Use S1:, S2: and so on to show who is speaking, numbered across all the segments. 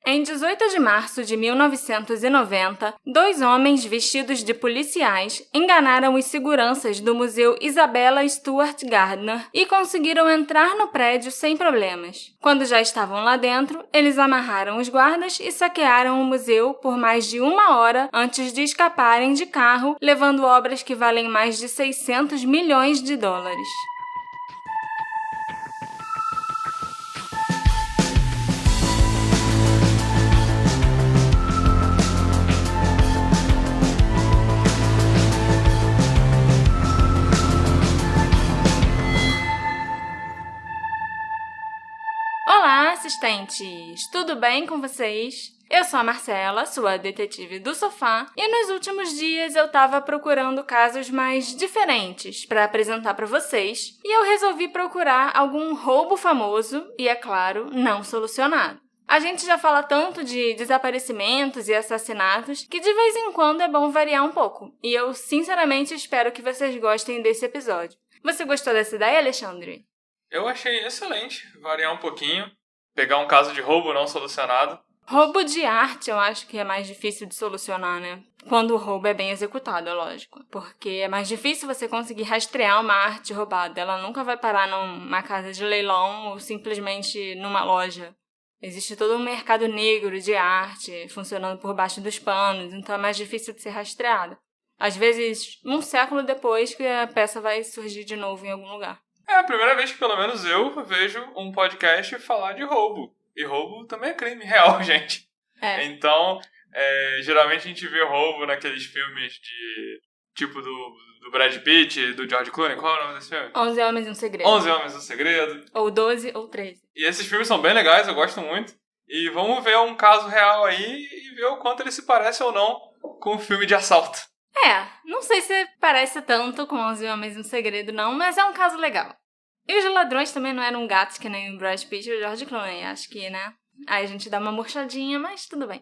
S1: Em 18 de março de 1990, 2 homens vestidos de policiais enganaram os seguranças do Museu Isabella Stewart Gardner e conseguiram entrar no prédio sem problemas. Quando já estavam lá dentro, eles amarraram os guardas e saquearam o museu por mais de 1 hora antes de escaparem de carro, levando obras que valem mais de 600 milhões de dólares. Olá, assistentes! Tudo bem com vocês? Eu sou a Marcela, sua detetive do sofá, e nos últimos dias eu estava procurando casos mais diferentes para apresentar para vocês, e eu resolvi procurar algum roubo famoso e, é claro, não solucionado. A gente já fala tanto de desaparecimentos e assassinatos que de vez em quando é bom variar um pouco, e eu sinceramente espero que vocês gostem desse episódio. Você gostou dessa ideia, Alexandre?
S2: Eu achei excelente variar um pouquinho, pegar um caso de roubo não solucionado.
S1: Roubo de arte eu acho que é mais difícil de solucionar, né? Quando o roubo é bem executado, é lógico. Porque é mais difícil você conseguir rastrear uma arte roubada. Ela nunca vai parar numa casa de leilão ou simplesmente numa loja. Existe todo um mercado negro de arte funcionando por baixo dos panos, então é mais difícil de ser rastreada. Às vezes, 1 século depois que a peça vai surgir de novo em algum lugar.
S2: É a primeira vez que, pelo menos, eu vejo um podcast falar de roubo. E roubo também é crime real, gente. Então, geralmente a gente vê roubo naqueles filmes de... tipo do Brad Pitt, do George Clooney. Qual é o nome desse filme?
S1: 11 Homens e um Segredo.
S2: 11 Homens e um Segredo.
S1: Ou 12 ou 13.
S2: E esses filmes são bem legais, eu gosto muito. E vamos ver um caso real aí e ver o quanto ele se parece ou não com um filme de assalto.
S1: Não sei se parece tanto com 11 Homens e um Segredo, não, mas é um caso legal. E os ladrões também não eram gatos que nem o Brad Pitt e o George Clooney, acho que, né? Aí a gente dá uma murchadinha, mas tudo bem.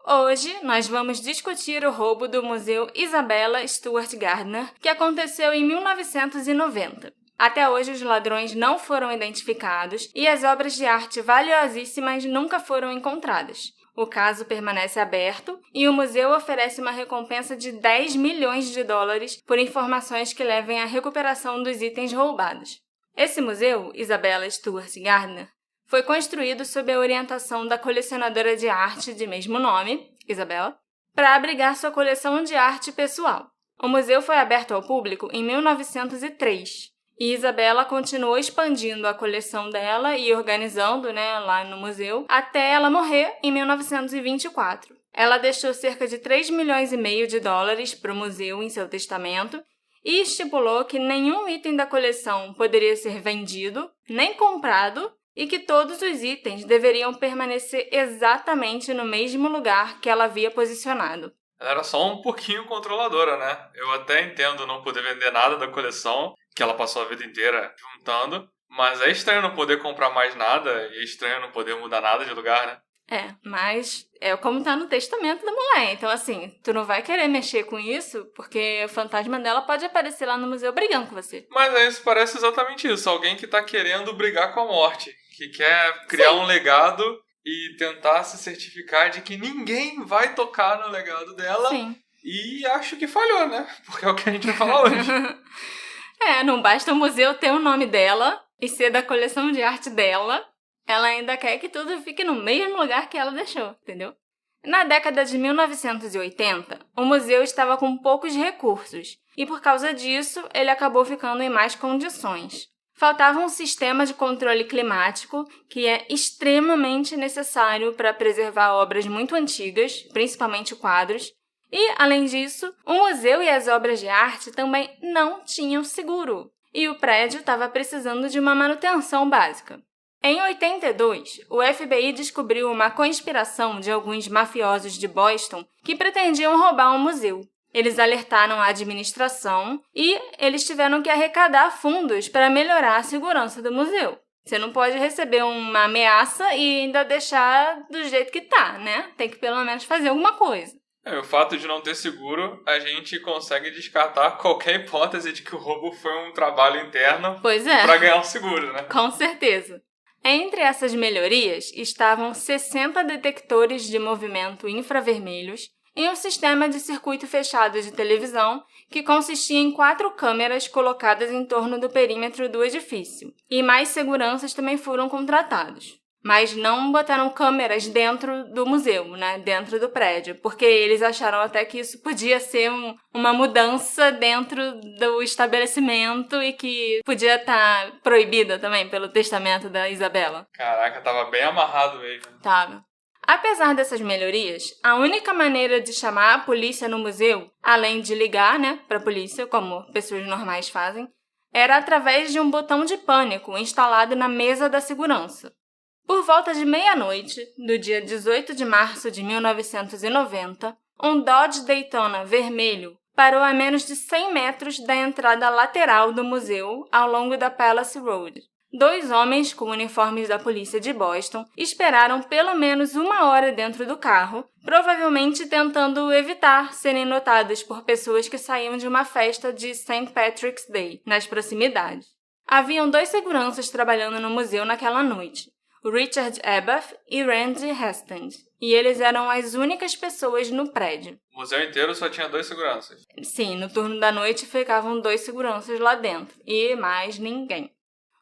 S1: Hoje, nós vamos discutir o roubo do Museu Isabella Stewart Gardner, que aconteceu em 1990. Até hoje, os ladrões não foram identificados e as obras de arte valiosíssimas nunca foram encontradas. O caso permanece aberto e o museu oferece uma recompensa de 10 milhões de dólares por informações que levem à recuperação dos itens roubados. Esse museu, Isabella Stewart Gardner, foi construído sob a orientação da colecionadora de arte de mesmo nome, Isabella, para abrigar sua coleção de arte pessoal. O museu foi aberto ao público em 1903 e Isabella continuou expandindo a coleção dela e organizando, lá no museu, até ela morrer em 1924. Ela deixou cerca de 3,5 milhões de dólares para o museu em seu testamento e estipulou que nenhum item da coleção poderia ser vendido, nem comprado, e que todos os itens deveriam permanecer exatamente no mesmo lugar que ela havia posicionado.
S2: Ela era só um pouquinho controladora, né? Eu até entendo não poder vender nada da coleção, que ela passou a vida inteira juntando, mas é estranho não poder comprar mais nada e é estranho não poder mudar nada de lugar, né?
S1: Mas é como tá no testamento da mulher. Então, assim, tu não vai querer mexer com isso, porque o fantasma dela pode aparecer lá no museu brigando com você.
S2: Mas aí isso parece exatamente isso. Alguém que tá querendo brigar com a morte. Que quer criar um legado e tentar se certificar de que ninguém vai tocar no legado dela.
S1: Sim.
S2: E acho que falhou, né? Porque é o que a gente vai falar hoje.
S1: Não basta o museu ter o nome dela e ser da coleção de arte dela. Ela ainda quer que tudo fique no mesmo lugar que ela deixou, entendeu? Na década de 1980, o museu estava com poucos recursos e, por causa disso, ele acabou ficando em más condições. Faltava um sistema de controle climático que é extremamente necessário para preservar obras muito antigas, principalmente quadros, e, além disso, o museu e as obras de arte também não tinham seguro, e o prédio estava precisando de uma manutenção básica. Em 82, o FBI descobriu uma conspiração de alguns mafiosos de Boston que pretendiam roubar um museu. Eles alertaram a administração e eles tiveram que arrecadar fundos para melhorar a segurança do museu. Você não pode receber uma ameaça e ainda deixar do jeito que tá, né? Tem que pelo menos fazer alguma coisa.
S2: O fato de não ter seguro, a gente consegue descartar qualquer hipótese de que o roubo foi um trabalho interno
S1: Pois é.
S2: Para ganhar um seguro, né?
S1: Com certeza. Entre essas melhorias estavam 60 detectores de movimento infravermelhos e um sistema de circuito fechado de televisão que consistia em 4 câmeras colocadas em torno do perímetro do edifício. E mais seguranças também foram contratados. Mas não botaram câmeras dentro do museu, né? Dentro do prédio, porque eles acharam até que isso podia ser uma mudança dentro do estabelecimento e que podia estar proibida também pelo testamento da Isabela.
S2: Caraca, tava bem amarrado mesmo.
S1: Tava. Apesar dessas melhorias, a única maneira de chamar a polícia no museu, além de ligar, né, para a polícia, como pessoas normais fazem, era através de um botão de pânico instalado na mesa da segurança. Por volta de meia-noite, do dia 18 de março de 1990, um Dodge Daytona vermelho parou a menos de 100 metros da entrada lateral do museu ao longo da Palace Road. 2 homens com uniformes da polícia de Boston esperaram pelo menos 1 hora dentro do carro, provavelmente tentando evitar serem notados por pessoas que saíam de uma festa de St. Patrick's Day nas proximidades. Haviam 2 seguranças trabalhando no museu naquela noite, Richard Ebath e Randy Hastings, e eles eram as únicas pessoas no prédio.
S2: O museu inteiro só tinha 2 seguranças?
S1: Sim, no turno da noite ficavam 2 seguranças lá dentro, e mais ninguém.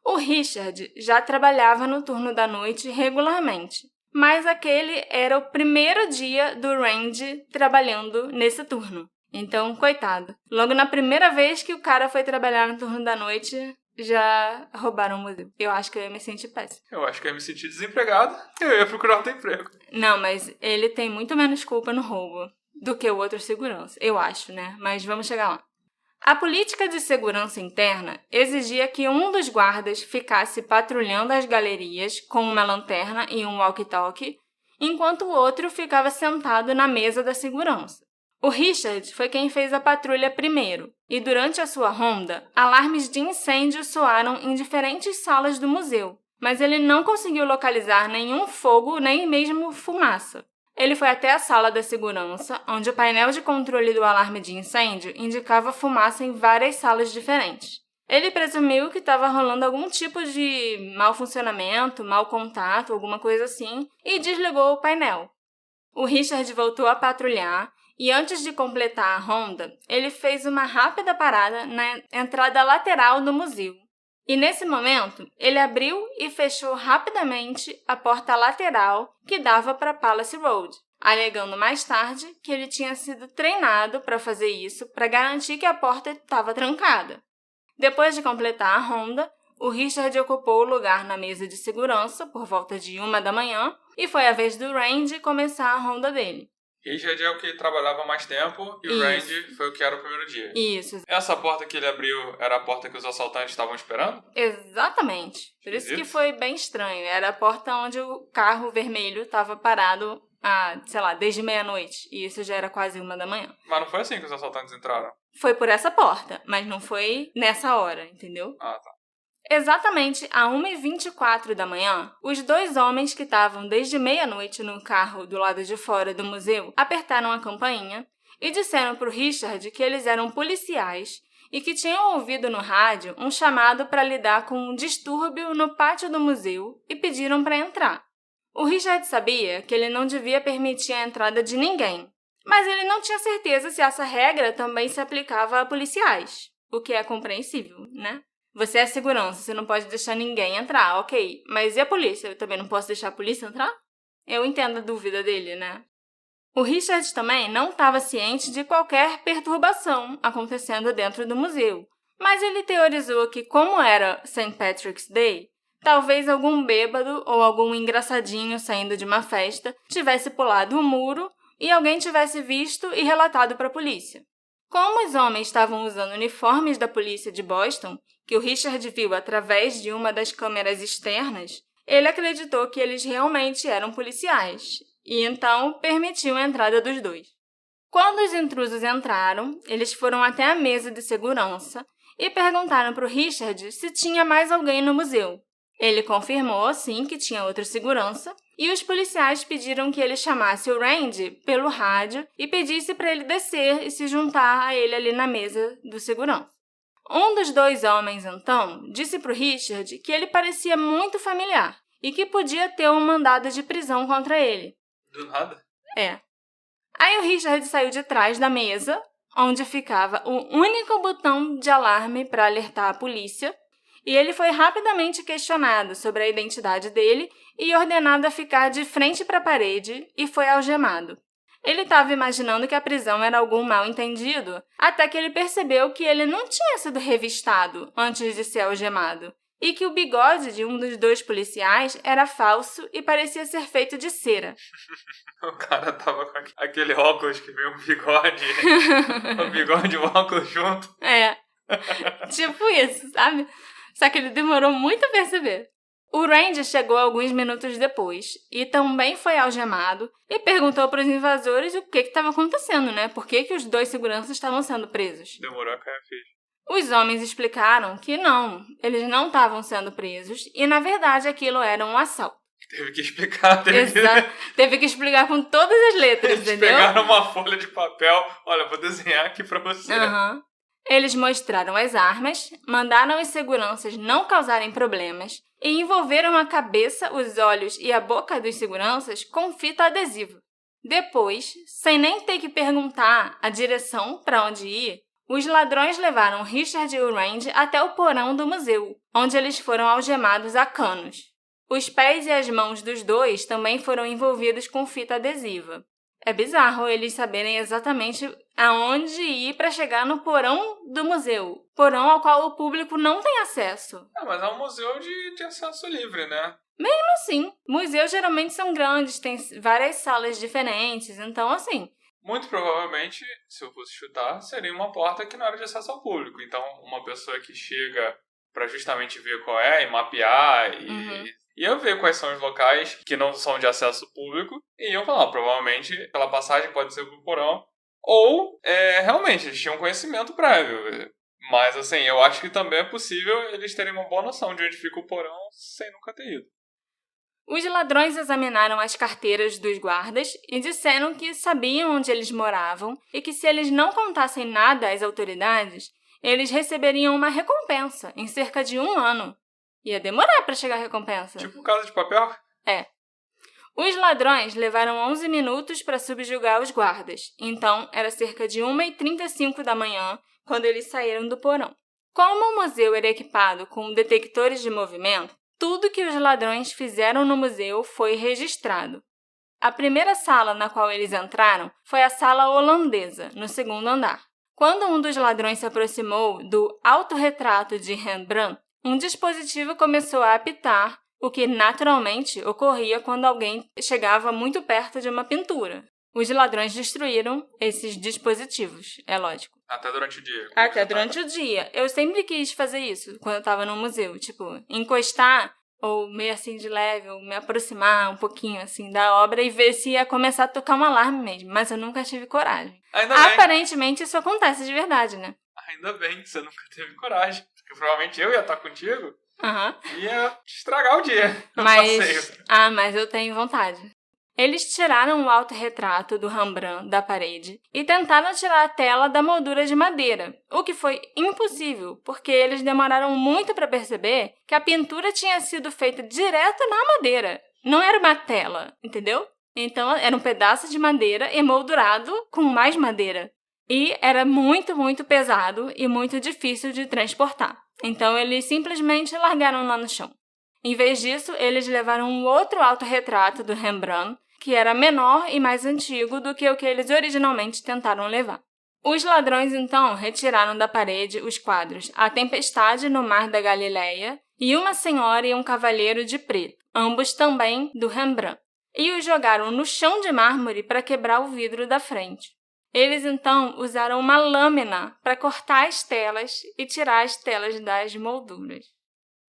S1: O Richard já trabalhava no turno da noite regularmente, mas aquele era o primeiro dia do Randy trabalhando nesse turno. Então, coitado. Logo na primeira vez que o cara foi trabalhar no turno da noite, já roubaram o museu. Eu acho que eu ia me sentir péssimo.
S2: Eu acho que eu ia me sentir desempregado e eu ia procurar outro emprego.
S1: Não, mas ele tem muito menos culpa no roubo do que o outro segurança. Eu acho, né? Mas vamos chegar lá. A política de segurança interna exigia que um dos guardas ficasse patrulhando as galerias com uma lanterna e um walkie-talkie, enquanto o outro ficava sentado na mesa da segurança. O Richard foi quem fez a patrulha primeiro, e durante a sua ronda, alarmes de incêndio soaram em diferentes salas do museu, mas ele não conseguiu localizar nenhum fogo nem mesmo fumaça. Ele foi até a sala da segurança, onde o painel de controle do alarme de incêndio indicava fumaça em várias salas diferentes. Ele presumiu que estava rolando algum tipo de mau funcionamento, mau contato, alguma coisa assim, e desligou o painel. O Richard voltou a patrulhar, e antes de completar a ronda, ele fez uma rápida parada na entrada lateral do museu. E nesse momento, ele abriu e fechou rapidamente a porta lateral que dava para Palace Road, alegando mais tarde que ele tinha sido treinado para fazer isso para garantir que a porta estava trancada. Depois de completar a ronda, o Richard ocupou o lugar na mesa de segurança por volta de 1 da manhã e foi a vez do Randy começar a ronda dele.
S2: Richard é o que trabalhava mais tempo e o Randy foi o que era o primeiro dia.
S1: Isso.
S2: Essa porta que ele abriu era a porta que os assaltantes estavam esperando?
S1: Exatamente. Por isso que foi bem estranho. Era a porta onde o carro vermelho estava parado, desde meia-noite. E isso já era quase 1 da manhã.
S2: Mas não foi assim que os assaltantes entraram?
S1: Foi por essa porta, mas não foi nessa hora, entendeu?
S2: Ah, tá.
S1: Exatamente a 1h24 da manhã, os 2 homens que estavam desde meia-noite no carro do lado de fora do museu apertaram a campainha e disseram para o Richard que eles eram policiais e que tinham ouvido no rádio um chamado para lidar com um distúrbio no pátio do museu e pediram para entrar. O Richard sabia que ele não devia permitir a entrada de ninguém, mas ele não tinha certeza se essa regra também se aplicava a policiais, o que é compreensível, né? Você é segurança, você não pode deixar ninguém entrar, ok. Mas e a polícia? Eu também não posso deixar a polícia entrar? Eu entendo a dúvida dele, né? O Richard também não estava ciente de qualquer perturbação acontecendo dentro do museu. Mas ele teorizou que, como era St. Patrick's Day, talvez algum bêbado ou algum engraçadinho saindo de uma festa tivesse pulado o muro e alguém tivesse visto e relatado para a polícia. Como os homens estavam usando uniformes da polícia de Boston, que o Richard viu através de uma das câmeras externas, ele acreditou que eles realmente eram policiais, e então permitiu a entrada dos 2. Quando os intrusos entraram, eles foram até a mesa de segurança e perguntaram para o Richard se tinha mais alguém no museu. Ele confirmou, sim, que tinha outro segurança, e os policiais pediram que ele chamasse o Randy pelo rádio e pedisse para ele descer e se juntar a ele ali na mesa do segurança. Um dos 2 homens, então, disse para o Richard que ele parecia muito familiar e que podia ter um mandado de prisão contra ele.
S2: Do nada?
S1: É. Aí o Richard saiu de trás da mesa, onde ficava o único botão de alarme para alertar a polícia, e ele foi rapidamente questionado sobre a identidade dele e ordenado a ficar de frente para a parede e foi algemado. Ele estava imaginando que a prisão era algum mal-entendido, até que ele percebeu que ele não tinha sido revistado antes de ser algemado, e que o bigode de um dos 2 policiais era falso e parecia ser feito de cera.
S2: O cara tava com aquele óculos que veio um bigode, o bigode e o óculos junto.
S1: É, tipo isso, sabe? Só que ele demorou muito a perceber. O Randy chegou alguns minutos depois e também foi algemado e perguntou para os invasores o que estava acontecendo, né? Por que os 2 seguranças estavam sendo presos?
S2: Demorou a cair a ficha.
S1: Os homens explicaram que não, eles não estavam sendo presos e, na verdade, aquilo era um assalto.
S2: Teve que explicar.
S1: Teve que explicar com todas as letras,
S2: eles
S1: entendeu?
S2: Pegaram uma folha de papel, olha, vou desenhar aqui pra você.
S1: Eles mostraram as armas, mandaram os seguranças não causarem problemas e envolveram a cabeça, os olhos e a boca dos seguranças com fita adesiva. Depois, sem nem ter que perguntar a direção para onde ir, os ladrões levaram Richard e o Randy até o porão do museu, onde eles foram algemados a canos. Os pés e as mãos dos 2 também foram envolvidos com fita adesiva. É bizarro eles saberem exatamente aonde ir para chegar no porão do museu. Porão ao qual o público não tem acesso.
S2: Mas é um museu de acesso livre, né?
S1: Mesmo assim, museus geralmente são grandes, tem várias salas diferentes, então assim...
S2: Muito provavelmente, se eu fosse chutar, seria uma porta que não era de acesso ao público. Então, uma pessoa que chega para justamente ver qual é e mapear e eu ver quais são os locais que não são de acesso público e iam falar, provavelmente aquela passagem pode ser pro porão ou realmente eles tinham conhecimento prévio. Mas assim, eu acho que também é possível eles terem uma boa noção de onde fica o porão sem nunca ter ido.
S1: Os ladrões examinaram as carteiras dos guardas e disseram que sabiam onde eles moravam e que se eles não contassem nada às autoridades, eles receberiam uma recompensa em cerca de 1 ano. Ia demorar para chegar a recompensa.
S2: Tipo Casa de Papel?
S1: É. Os ladrões levaram 11 minutos para subjugar os guardas, então era cerca de 1h35 da manhã quando eles saíram do porão. Como o museu era equipado com detectores de movimento, tudo que os ladrões fizeram no museu foi registrado. A primeira sala na qual eles entraram foi a sala holandesa, no 2º andar. Quando um dos ladrões se aproximou do autorretrato de Rembrandt, um dispositivo começou a apitar, o que naturalmente ocorria quando alguém chegava muito perto de uma pintura. Os ladrões destruíram esses dispositivos, é lógico.
S2: Até durante o dia.
S1: Até durante o dia. Eu sempre quis fazer isso quando eu tava no museu. Tipo, encostar ou meio assim de leve, ou me aproximar um pouquinho assim da obra e ver se ia começar a tocar um alarme mesmo. Mas eu nunca tive coragem. Aparentemente isso acontece de verdade, né?
S2: Ainda bem que você nunca teve coragem. Porque provavelmente eu ia estar contigo e ia estragar o dia.
S1: Mas eu tenho vontade. Eles tiraram o autorretrato do Rembrandt da parede e tentaram tirar a tela da moldura de madeira, o que foi impossível, porque eles demoraram muito para perceber que a pintura tinha sido feita direto na madeira. Não era uma tela, entendeu? Então, era um pedaço de madeira emoldurado com mais madeira. E era muito, muito pesado e muito difícil de transportar. Então, eles simplesmente largaram lá no chão. Em vez disso, eles levaram um outro autorretrato do Rembrandt, que era menor e mais antigo do que o que eles originalmente tentaram levar. Os ladrões, então, retiraram da parede os quadros A Tempestade no Mar da Galileia e Uma Senhora e um Cavalheiro de Preto, ambos também do Rembrandt, e os jogaram no chão de mármore para quebrar o vidro da frente. Eles, então, usaram uma lâmina para cortar as telas e tirar as telas das molduras.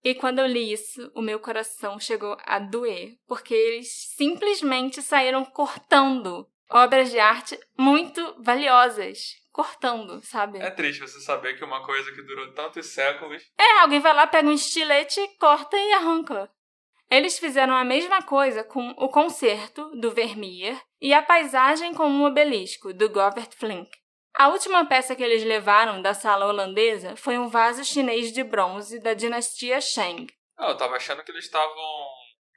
S1: E quando eu li isso, o meu coração chegou a doer, porque eles simplesmente saíram cortando obras de arte muito valiosas. Cortando, sabe?
S2: É triste você saber que uma coisa que durou tantos séculos...
S1: Alguém vai lá, pega um estilete, corta e arranca. Eles fizeram a mesma coisa com o Concerto, do Vermeer, e a Paisagem com um Obelisco, do Govert Flinck. A última peça que eles levaram da sala holandesa foi um vaso chinês de bronze da dinastia Shang.
S2: Eu tava achando que eles estavam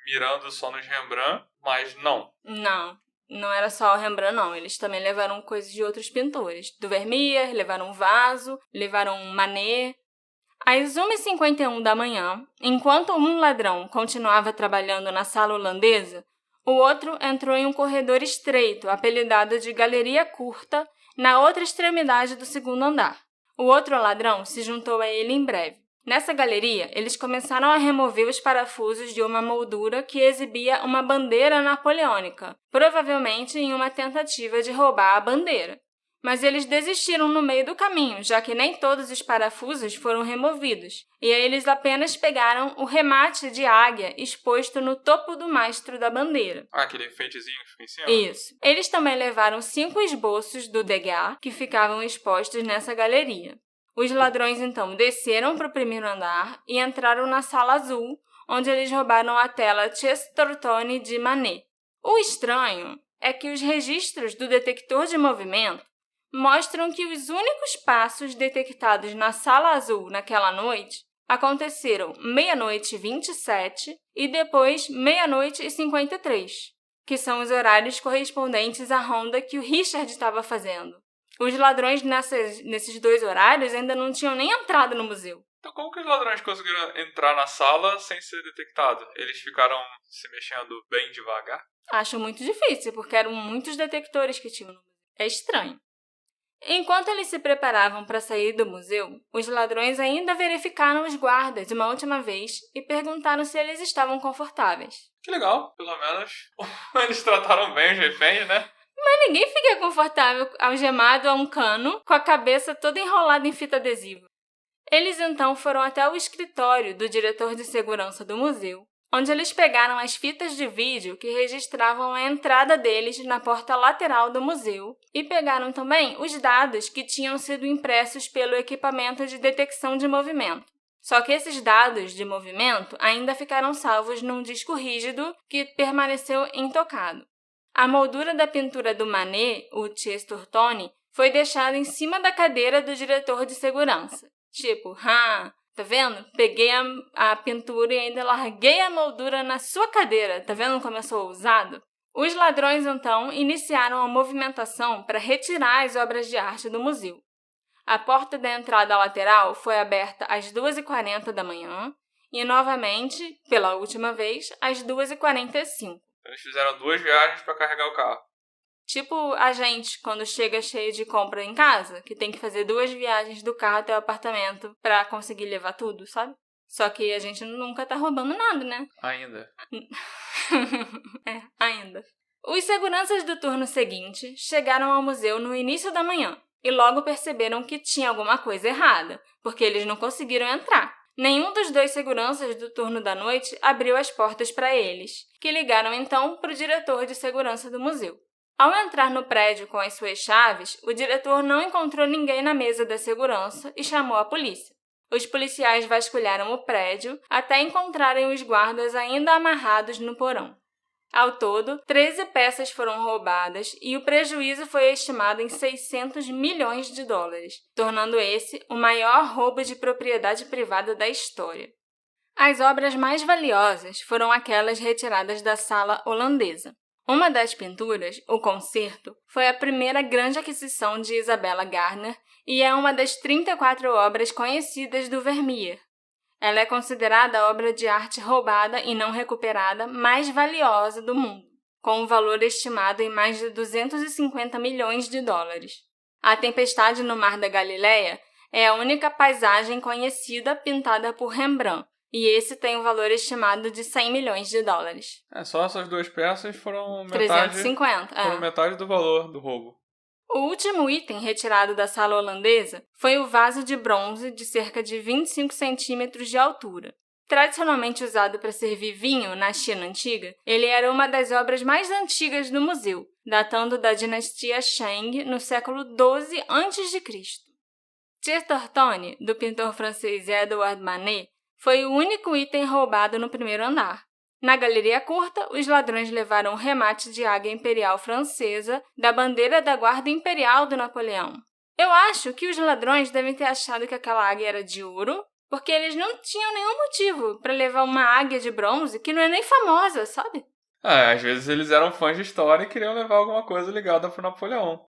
S2: mirando só nos Rembrandt, mas não.
S1: Não era só o Rembrandt, não. Eles também levaram coisas de outros pintores. Do Vermeer, levaram um vaso, levaram um Manet. Às 1h51 da manhã, enquanto um ladrão continuava trabalhando na sala holandesa, o outro entrou em um corredor estreito, apelidado de Galeria Curta, na outra extremidade do segundo andar. O outro ladrão se juntou a ele em breve. Nessa galeria, eles começaram a remover os parafusos de uma moldura que exibia uma bandeira napoleônica, provavelmente em uma tentativa de roubar a bandeira. Mas eles desistiram no meio do caminho, já que nem todos os parafusos foram removidos, e aí eles apenas pegaram o remate de águia exposto no topo do mastro da bandeira.
S2: Aquele enfeitezinho que fica em cima?
S1: Isso. Eles também levaram 5 esboços do Degas, que ficavam expostos nessa galeria. Os ladrões, então, desceram para o primeiro andar e entraram na sala azul, onde eles roubaram a tela Chesterton de Manet. O estranho é que os registros do detector de movimento mostram que os únicos passos detectados na sala azul naquela noite aconteceram 00h27 e depois 00h53, que são os horários correspondentes à ronda que o Richard estava fazendo. Os ladrões nesses 2 horários ainda não tinham nem entrado no museu.
S2: Então como que os ladrões conseguiram entrar na sala sem ser detectados? Eles ficaram se mexendo bem devagar?
S1: Acho muito difícil, porque eram muitos detectores que tinham no museu. É estranho. Enquanto eles se preparavam para sair do museu, os ladrões ainda verificaram os guardas uma última vez e perguntaram se eles estavam confortáveis.
S2: Que legal, pelo menos eles trataram bem os reféns, né?
S1: Mas ninguém fica confortável algemado a um cano com a cabeça toda enrolada em fita adesiva. Eles então foram até o escritório do diretor de segurança do museu, onde eles pegaram as fitas de vídeo que registravam a entrada deles na porta lateral do museu e pegaram também os dados que tinham sido impressos pelo equipamento de detecção de movimento. Só que esses dados de movimento ainda ficaram salvos num disco rígido que permaneceu intocado. A moldura da pintura do Manet, o Chesterton, foi deixada em cima da cadeira do diretor de segurança. Tipo, tá vendo? Peguei a pintura e ainda larguei a moldura na sua cadeira. Tá vendo como eu sou ousado? Os ladrões, então, iniciaram a movimentação para retirar as obras de arte do museu. A porta da entrada lateral foi aberta às 2h40 da manhã e, novamente, pela última vez, às 2h45.
S2: Eles fizeram 2 viagens para carregar o carro.
S1: Tipo a gente, quando chega cheio de compra em casa, que tem que fazer 2 viagens do carro até o apartamento para conseguir levar tudo, sabe? Só que a gente nunca tá roubando nada, né?
S2: Ainda.
S1: Ainda. Os seguranças do turno seguinte chegaram ao museu no início da manhã e logo perceberam que tinha alguma coisa errada, porque eles não conseguiram entrar. Nenhum dos 2 seguranças do turno da noite abriu as portas para eles, que ligaram então para o diretor de segurança do museu. Ao entrar no prédio com as suas chaves, o diretor não encontrou ninguém na mesa da segurança e chamou a polícia. Os policiais vasculharam o prédio até encontrarem os guardas ainda amarrados no porão. Ao todo, 13 peças foram roubadas e o prejuízo foi estimado em $600 milhões, tornando esse o maior roubo de propriedade privada da história. As obras mais valiosas foram aquelas retiradas da sala holandesa. Uma das pinturas, o Concerto, foi a primeira grande aquisição de Isabella Gardner e é uma das 34 obras conhecidas do Vermeer. Ela é considerada a obra de arte roubada e não recuperada mais valiosa do mundo, com um valor estimado em mais de $250 milhões. A Tempestade no Mar da Galileia é a única paisagem conhecida pintada por Rembrandt, e esse tem um valor estimado de $100 milhões.
S2: Só essas 2 peças foram
S1: 350,
S2: foram metade do valor do roubo.
S1: O último item retirado da sala holandesa foi o vaso de bronze de cerca de 25 centímetros de altura. Tradicionalmente usado para servir vinho na China antiga, ele era uma das obras mais antigas do museu, datando da dinastia Shang no século XII a.C. Chesterton, do pintor francês Edouard Manet, foi o único item roubado no primeiro andar. Na Galeria Curta, os ladrões levaram um remate de águia imperial francesa da bandeira da Guarda Imperial do Napoleão. Eu acho que os ladrões devem ter achado que aquela águia era de ouro Porque eles não tinham nenhum motivo pra levar uma águia de bronze que não é nem famosa, sabe?
S2: Às vezes eles eram fãs de história e queriam levar alguma coisa ligada pro Napoleão.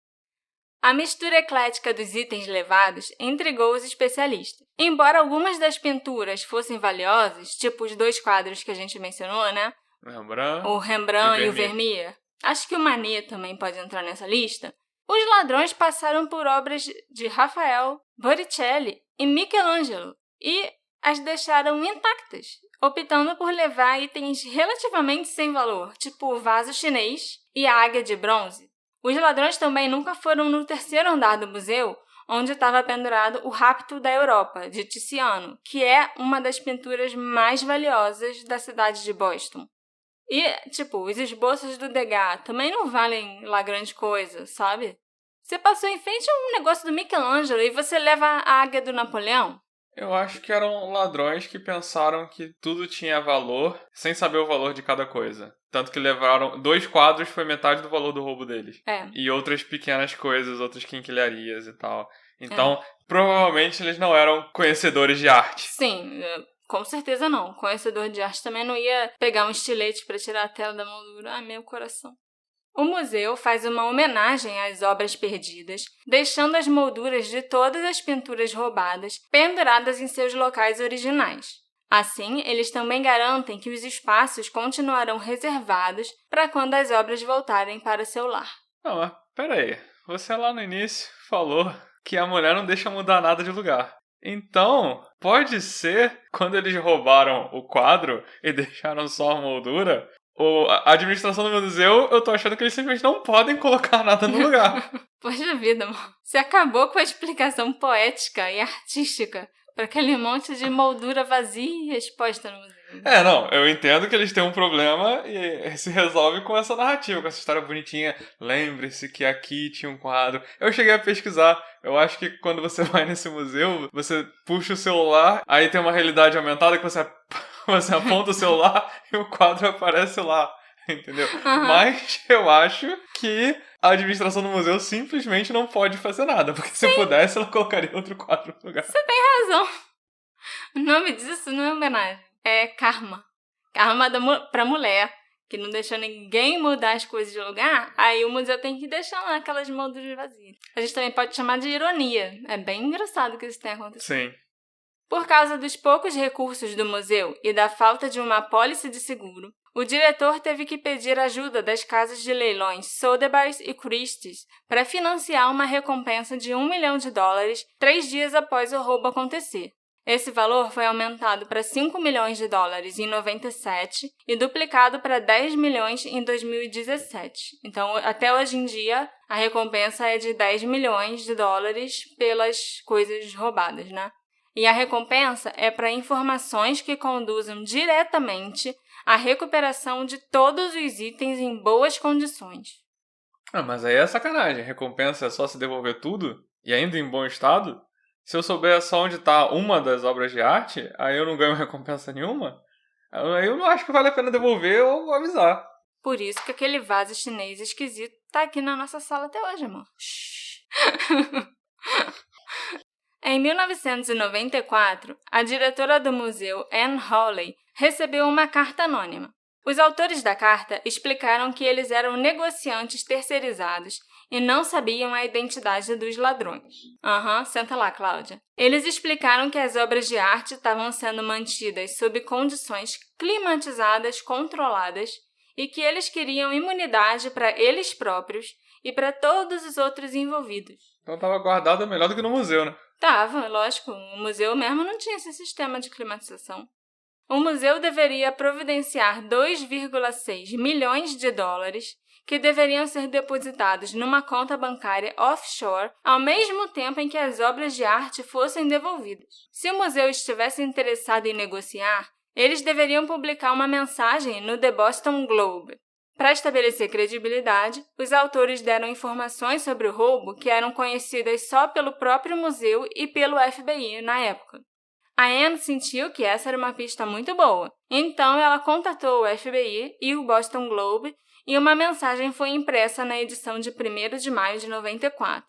S1: A mistura eclética dos itens levados intrigou os especialistas. Embora algumas das pinturas fossem valiosas, tipo os 2 quadros que a gente mencionou, né? O Rembrandt e o Vermeer. Acho que o Manet também pode entrar nessa lista. Os ladrões passaram por obras de Rafael, Botticelli e Michelangelo e as deixaram intactas, optando por levar itens relativamente sem valor, tipo o vaso chinês e a águia de bronze. Os ladrões também nunca foram no 3º andar do museu, onde estava pendurado o Rapto da Europa, de Tiziano, que é uma das pinturas mais valiosas da cidade de Boston. E, os esboços do Degas também não valem lá grande coisa, sabe? Você passou em frente a um negócio do Michelangelo e você leva a águia do Napoleão?
S2: Eu acho que eram ladrões que pensaram que tudo tinha valor, sem saber o valor de cada coisa. Tanto que levaram 2 quadros, foi metade do valor do roubo deles. E outras pequenas coisas, outras quinquilharias e tal. Então, provavelmente eles não eram conhecedores de arte.
S1: Sim, com certeza não. Conhecedor de arte também não ia pegar um estilete para tirar a tela da moldura. Ai, meu coração. O museu faz uma homenagem às obras perdidas, deixando as molduras de todas as pinturas roubadas penduradas em seus locais originais. Assim, eles também garantem que os espaços continuarão reservados para quando as obras voltarem para seu lar.
S2: Não, mas peraí. Você lá no início falou que a mulher não deixa mudar nada de lugar. Então, pode ser, quando eles roubaram o quadro e deixaram só a moldura, a administração do museu, eu tô achando que eles simplesmente não podem colocar nada no lugar.
S1: Poxa vida, amor. Você acabou com a explicação poética e artística para aquele monte de moldura vazia exposta no museu.
S2: Não, eu entendo que eles têm um problema e se resolve com essa narrativa, com essa história bonitinha. Lembre-se que aqui tinha um quadro. Eu cheguei a pesquisar. Eu acho que quando você vai nesse museu, você puxa o celular, aí tem uma realidade aumentada que você aponta o celular e o quadro aparece lá. Entendeu? Mas eu acho que a administração do museu simplesmente não pode fazer nada. Porque se pudesse, ela colocaria outro quadro no lugar.
S1: Você tem razão. O nome disso não é homenagem. É karma. Karma pra mulher, que não deixou ninguém mudar as coisas de lugar. Aí o museu tem que deixar lá aquelas molduras vazias. A gente também pode chamar de ironia. É bem engraçado que isso tenha acontecido.
S2: Sim.
S1: Por causa dos poucos recursos do museu e da falta de uma apólice de seguro, o diretor teve que pedir ajuda das casas de leilões Sotheby's e Christie's para financiar uma recompensa de $1 milhão 3 dias após o roubo acontecer. Esse valor foi aumentado para $5 milhões em 97 e duplicado para 10 milhões em 2017. Então, até hoje em dia, a recompensa é de $10 milhões pelas coisas roubadas, né? E a recompensa é para informações que conduzam diretamente à recuperação de todos os itens em boas condições.
S2: Mas aí é sacanagem. A recompensa é só se devolver tudo? E ainda em bom estado? Se eu souber só onde está uma das obras de arte, aí eu não ganho recompensa nenhuma? Aí eu não acho que vale a pena devolver ou avisar.
S1: Por isso que aquele vaso chinês esquisito tá aqui na nossa sala até hoje, amor. Em 1994, a diretora do museu, Anne Hawley, recebeu uma carta anônima. Os autores da carta explicaram que eles eram negociantes terceirizados e não sabiam a identidade dos ladrões. Senta lá, Cláudia. Eles explicaram que as obras de arte estavam sendo mantidas sob condições climatizadas controladas e que eles queriam imunidade para eles próprios e para todos os outros envolvidos.
S2: Então estava guardado melhor do que no museu, né?
S1: Tava, lógico. O museu mesmo não tinha esse sistema de climatização. O museu deveria providenciar $2,6 milhões que deveriam ser depositados numa conta bancária offshore ao mesmo tempo em que as obras de arte fossem devolvidas. Se o museu estivesse interessado em negociar, eles deveriam publicar uma mensagem no The Boston Globe. Para estabelecer credibilidade, os autores deram informações sobre o roubo que eram conhecidas só pelo próprio museu e pelo FBI na época. A Anne sentiu que essa era uma pista muito boa, então ela contatou o FBI e o Boston Globe e uma mensagem foi impressa na edição de 1º de maio de 94.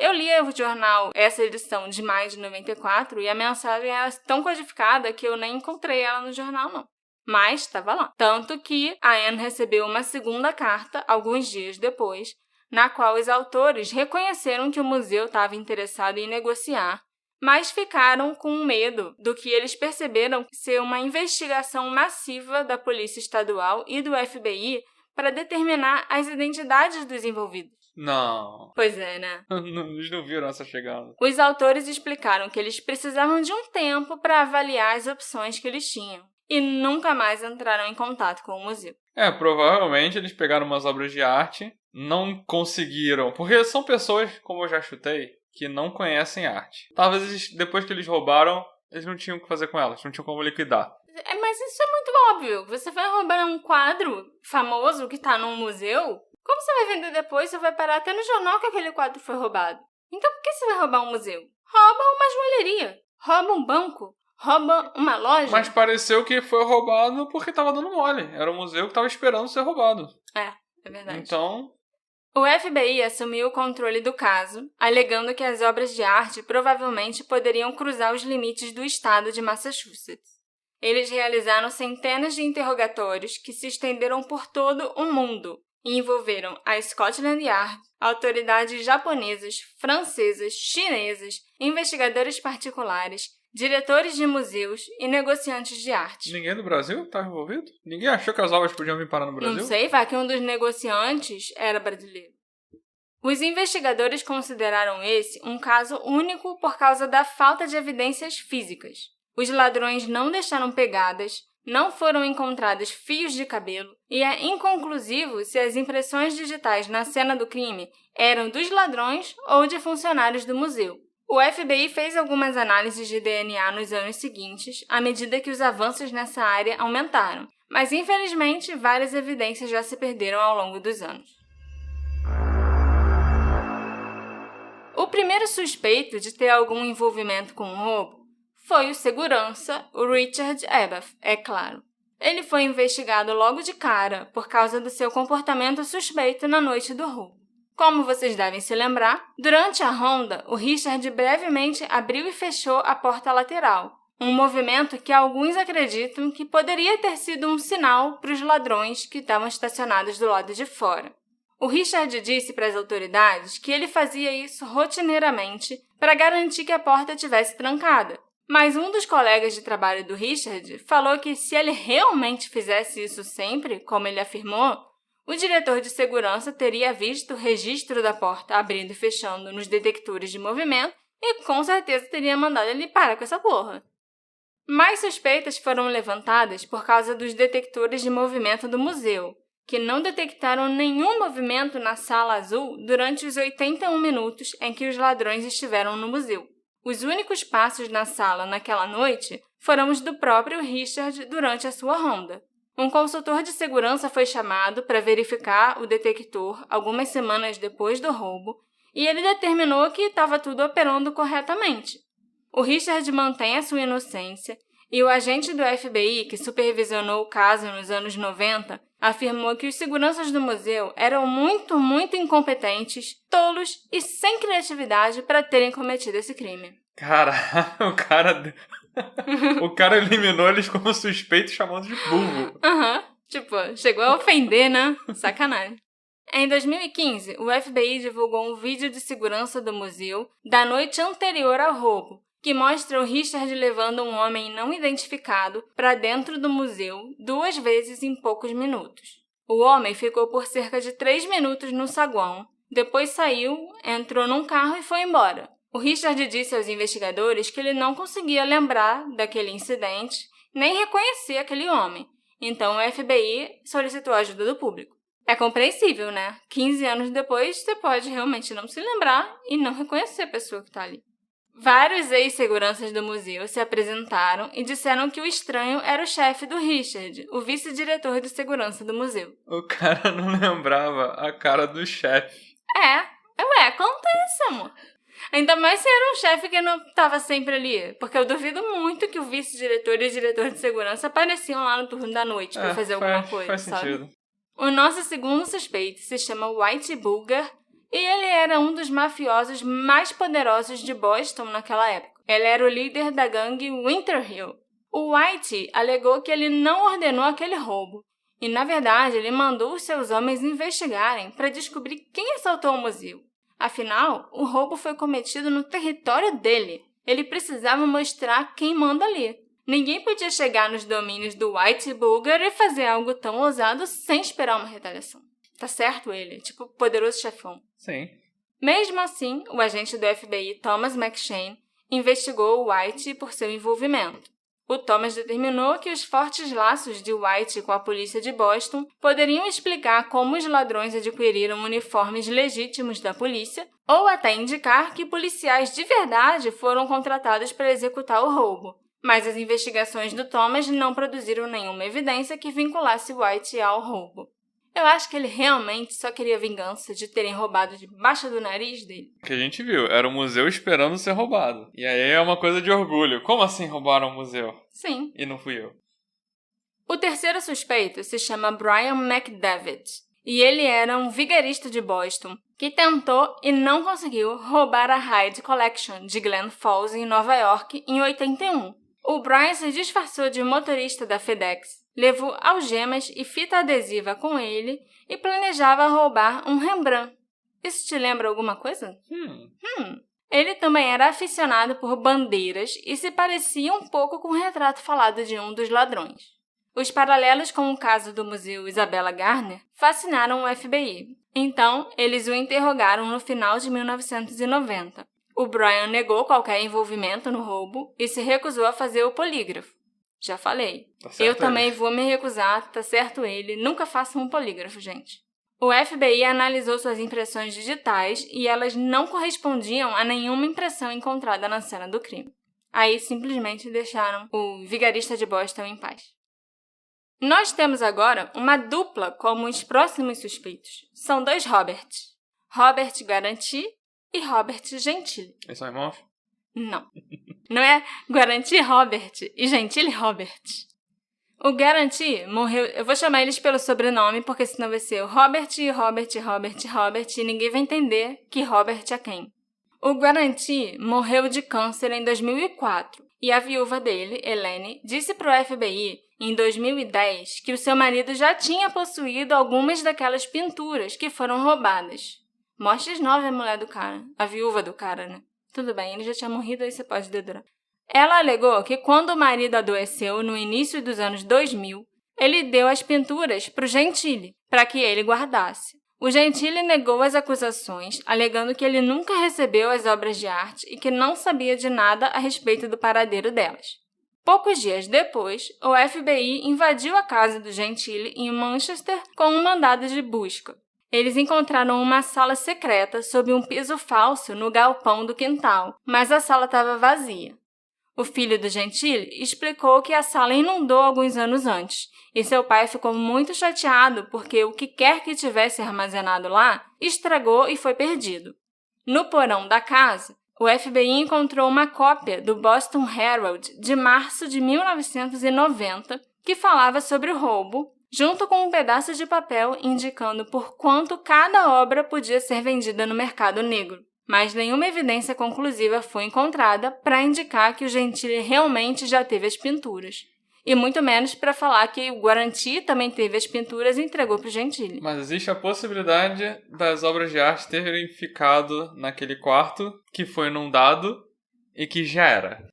S1: Eu li o jornal, essa edição de maio de 94, e a mensagem era tão codificada que eu nem encontrei ela no jornal, não. Mas estava lá. Tanto que a Anne recebeu uma segunda carta, alguns dias depois, na qual os autores reconheceram que o museu estava interessado em negociar, mas ficaram com medo do que eles perceberam ser uma investigação massiva da Polícia Estadual e do FBI para determinar as identidades dos envolvidos.
S2: Não.
S1: Pois é, né?
S2: Eles não viram essa chegada.
S1: Os autores explicaram que eles precisavam de um tempo para avaliar as opções que eles tinham e nunca mais entraram em contato com o museu.
S2: Provavelmente eles pegaram umas obras de arte, não conseguiram, porque são pessoas, como eu já chutei, que não conhecem arte. Talvez depois que eles roubaram, eles não tinham o que fazer com elas, não tinham como liquidar.
S1: Mas isso é muito óbvio. Você vai roubar um quadro famoso que está num museu? Como você vai vender depois? Você vai parar até no jornal que aquele quadro foi roubado. Então por que você vai roubar um museu? Rouba uma joalheria, rouba um banco, rouba uma loja.
S2: Mas pareceu que foi roubado porque estava dando mole. Era um museu que estava esperando ser roubado.
S1: É verdade.
S2: Então...
S1: O FBI assumiu o controle do caso, alegando que as obras de arte provavelmente poderiam cruzar os limites do estado de Massachusetts. Eles realizaram centenas de interrogatórios que se estenderam por todo o mundo e envolveram a Scotland Yard, autoridades japonesas, francesas, chinesas, investigadores particulares, diretores de museus e negociantes de arte.
S2: Ninguém do Brasil estava envolvido? Ninguém achou que as obras podiam vir parar no Brasil?
S1: Não sei, vai que um dos negociantes era brasileiro. Os investigadores consideraram esse um caso único por causa da falta de evidências físicas. Os ladrões não deixaram pegadas, não foram encontrados fios de cabelo e é inconclusivo se as impressões digitais na cena do crime eram dos ladrões ou de funcionários do museu. O FBI fez algumas análises de DNA nos anos seguintes, à medida que os avanços nessa área aumentaram, mas infelizmente várias evidências já se perderam ao longo dos anos. O primeiro suspeito de ter algum envolvimento com o roubo foi o segurança, o Richard Ebath, é claro. Ele foi investigado logo de cara por causa do seu comportamento suspeito na noite do roubo. Como vocês devem se lembrar, durante a ronda, o Richard brevemente abriu e fechou a porta lateral, um movimento que alguns acreditam que poderia ter sido um sinal para os ladrões que estavam estacionados do lado de fora. O Richard disse para as autoridades que ele fazia isso rotineiramente para garantir que a porta estivesse trancada, mas um dos colegas de trabalho do Richard falou que se ele realmente fizesse isso sempre, como ele afirmou, o diretor de segurança teria visto o registro da porta abrindo e fechando nos detectores de movimento e com certeza teria mandado ele parar com essa porra. Mais suspeitas foram levantadas por causa dos detectores de movimento do museu, que não detectaram nenhum movimento na sala azul durante os 81 minutos em que os ladrões estiveram no museu. Os únicos passos na sala naquela noite foram os do próprio Richard durante a sua ronda. Um consultor de segurança foi chamado para verificar o detector algumas semanas depois do roubo e ele determinou que estava tudo operando corretamente. O Richard mantém a sua inocência e o agente do FBI, que supervisionou o caso nos anos 90, afirmou que os seguranças do museu eram muito incompetentes, tolos e sem criatividade para terem cometido esse crime.
S2: Cara, o cara eliminou eles como suspeitos chamando de burro.
S1: Tipo, chegou a ofender, né? Sacanagem. Em 2015, o FBI divulgou um vídeo de segurança do museu da noite anterior ao roubo, que mostra o Richard levando um homem não identificado para dentro do museu 2 vezes em poucos minutos. O homem ficou por cerca de 3 minutos no saguão, depois saiu, entrou num carro e foi embora. O Richard disse aos investigadores que ele não conseguia lembrar daquele incidente, nem reconhecer aquele homem. Então o FBI solicitou a ajuda do público. É compreensível, né? 15 anos depois, você pode realmente não se lembrar e não reconhecer a pessoa que está ali. Vários ex-seguranças do museu se apresentaram e disseram que o estranho era o chefe do Richard, o vice-diretor de segurança do museu.
S2: O cara não lembrava a cara do chefe.
S1: Acontece, amor. Ainda mais se era um chefe que não estava sempre ali, porque eu duvido muito que o vice-diretor e o diretor de segurança apareciam lá no turno da noite para fazer alguma coisa,
S2: faz
S1: sabe?
S2: Sentido.
S1: O nosso segundo suspeito se chama Whitey Bulger E ele era um dos mafiosos mais poderosos de Boston naquela época. Ele era o líder da gangue Winter Hill. O White alegou que ele não ordenou aquele roubo. E, na verdade, ele mandou os seus homens investigarem para descobrir quem assaltou o museu. Afinal, o roubo foi cometido no território dele. Ele precisava mostrar quem manda ali. Ninguém podia chegar nos domínios do White Bulger e fazer algo tão ousado sem esperar uma retaliação. Tá certo ele, tipo poderoso chefão.
S2: Sim.
S1: Mesmo assim, o agente do FBI, Thomas McShane, investigou o White por seu envolvimento. O Thomas determinou que os fortes laços de White com a polícia de Boston poderiam explicar como os ladrões adquiriram uniformes legítimos da polícia ou até indicar que policiais de verdade foram contratados para executar o roubo. Mas as investigações do Thomas não produziram nenhuma evidência que vinculasse White ao roubo. Eu acho que ele realmente só queria vingança de terem roubado debaixo do nariz dele.
S2: O que a gente viu, era o museu esperando ser roubado. E aí é uma coisa de orgulho. Como assim roubaram o museu?
S1: Sim.
S2: E não fui eu.
S1: O terceiro suspeito se chama Brian McDevitt. E ele era um vigarista de Boston que tentou e não conseguiu roubar a Hyde Collection de Glen Falls, em Nova York, em 81. O Brian se disfarçou de motorista da FedEx, levou algemas e fita adesiva com ele e planejava roubar um Rembrandt. Isso te lembra alguma coisa? Ele também era aficionado por bandeiras e se parecia um pouco com o retrato falado de um dos ladrões. Os paralelos com o caso do Museu Isabella Gardner fascinaram o FBI. Então, eles o interrogaram no final de 1990. O Brian negou qualquer envolvimento no roubo e se recusou a fazer o polígrafo. Já falei. Eu também vou me recusar, tá certo ele. Nunca façam um polígrafo, gente. O FBI analisou suas impressões digitais e elas não correspondiam a nenhuma impressão encontrada na cena do crime. Aí simplesmente deixaram o vigarista de Boston em paz. Nós temos agora uma dupla como os próximos suspeitos. São dois Roberts. Robert Guarantee e Robert Gentile.
S2: Eles são irmãos?
S1: Não. Não é Guarantee Robert e Gentile Robert. O Guarantee morreu... Eu vou chamar eles pelo sobrenome, porque senão vai ser o Robert e ninguém vai entender que Robert é quem. O Guarantee morreu de câncer em 2004 e a viúva dele, Elaine, disse para o FBI em 2010 que o seu marido já tinha possuído algumas daquelas pinturas que foram roubadas. Mostres nova a mulher do cara, a viúva do cara, né? Tudo bem, ele já tinha morrido, aí você pode dedurar. Ela alegou que quando o marido adoeceu no início dos anos 2000, ele deu as pinturas para o Gentile, para que ele guardasse. O Gentile negou as acusações, alegando que ele nunca recebeu as obras de arte e que não sabia de nada a respeito do paradeiro delas. Poucos dias depois, o FBI invadiu a casa do Gentile em Manchester com um mandado de busca. Eles encontraram uma sala secreta sob um piso falso no galpão do quintal, mas a sala estava vazia. O filho do Gentile explicou que a sala inundou alguns anos antes, e seu pai ficou muito chateado porque o que quer que tivesse armazenado lá estragou e foi perdido. No porão da casa, o FBI encontrou uma cópia do Boston Herald de março de 1990 que falava sobre o roubo, junto com um pedaço de papel indicando por quanto cada obra podia ser vendida no mercado negro. Mas nenhuma evidência conclusiva foi encontrada para indicar que o Gentile realmente já teve as pinturas. E muito menos para falar que o Guarantee também teve as pinturas e entregou para o Gentile.
S2: Mas existe a possibilidade das obras de arte terem ficado naquele quarto que foi inundado e que já era.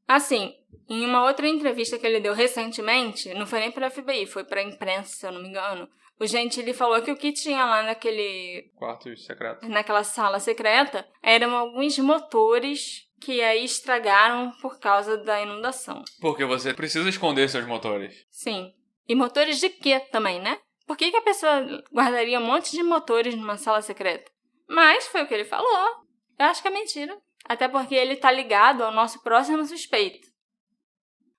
S1: Assim, em uma outra entrevista que ele deu recentemente, não foi nem para a FBI, foi para a imprensa, se eu não me engano, o Gentile falou que o que tinha lá naquele...
S2: quarto secreto.
S1: Naquela sala secreta eram alguns motores que aí estragaram por causa da inundação.
S2: Porque você precisa esconder seus motores.
S1: Sim. E motores de quê também, né? Por que a pessoa guardaria um monte de motores numa sala secreta? Mas foi o que ele falou. Eu acho que é mentira. Até porque ele tá ligado ao nosso próximo suspeito.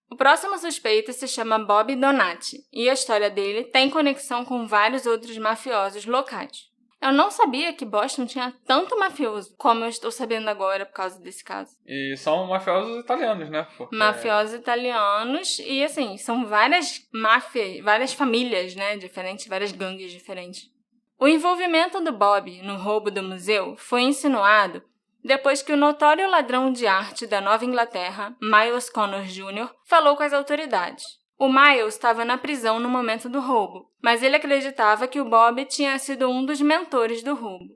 S1: O próximo suspeito se chama Bob Donati, e a história dele tem conexão com vários outros mafiosos locais. Eu não sabia que Boston tinha tanto mafioso, como eu estou sabendo agora por causa desse caso.
S2: E são mafiosos italianos, né? Porque...
S1: mafiosos italianos, e assim, são várias máfias, várias famílias, né, diferentes, várias gangues diferentes. O envolvimento do Bob no roubo do museu foi insinuado depois que o notório ladrão de arte da Nova Inglaterra, Miles Connor Jr., falou com as autoridades. O Miles estava na prisão no momento do roubo, mas ele acreditava que o Bob tinha sido um dos mentores do roubo.